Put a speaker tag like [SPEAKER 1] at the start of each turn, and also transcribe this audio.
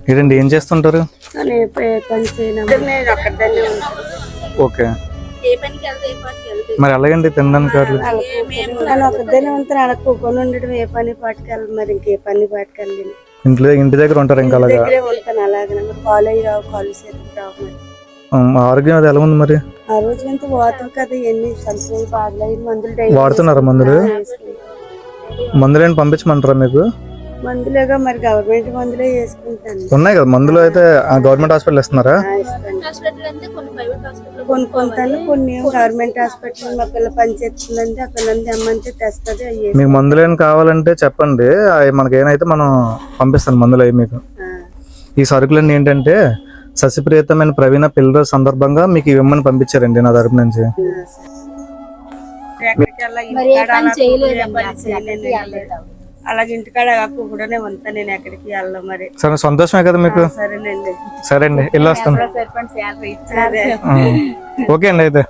[SPEAKER 1] ఏంటండి ఏం చేస్తుంటారు? ఓకే, మరి అలాగండి తినడానికి
[SPEAKER 2] ఒకదాన్ని ఉంటాను, అలా కూకొని ఉండడం. ఏ పని పాటుకెళ్ళి మరి ఇంకే పని పాటుకెళ్ళి
[SPEAKER 1] ఇంటి దగ్గర ఉంటారు ఇంకా అలాగా?
[SPEAKER 2] ఉంటాను అలాగే. కాలు అయ్యి రావు, కాలు చేతికి రావు.
[SPEAKER 1] ఆరోగ్యం అది ఎలా ఉంది మరి?
[SPEAKER 2] ఆ రోజు అంతా వాతాం కదా, ఎన్ని సంవత్సరాలు బాధలు మందులు
[SPEAKER 1] వాడుతున్నారా? మందులు ఏంటి పంపించమంటారా మీకు?
[SPEAKER 2] మందులేగా మరి గవర్నమెంట్ మందులే వేసుకుంటాను.
[SPEAKER 1] ఉన్నాయి కదా మందులు, అయితే గవర్నమెంట్ హాస్పిటల్ ఇస్తున్నారా?
[SPEAKER 2] కొనుక్కుంటాను, కొన్ని గవర్నమెంట్ హాస్పిటల్. మా పిల్ల పని చేస్తుందంటే ఆ పిల్లని తెమ్మంటే తెస్తుంది.
[SPEAKER 1] మీకు మందులు ఏం కావాలంటే చెప్పండి, అవి మనకి ఏమైతే మనం పంపిస్తాను మందులు అవి మీకు. ఈ సరుకులన్నీ ఏంటంటే సస్యప్రియతమైన ప్రవీణ పిల్లల సందర్భంగా మీకు ఇవ్వమని పంపించారండి నా తరపు నుంచి.
[SPEAKER 2] అలాగే ఇంటికాడ కూడానే ఉంటాను నేను, ఎక్కడికి వెళ్ళను. మరి
[SPEAKER 1] సరే, సంతోషమే కదా మీకు?
[SPEAKER 2] సరేనండి,
[SPEAKER 1] సరే అండి, వెళ్ళి వస్తాను. ఓకే అండి అయితే.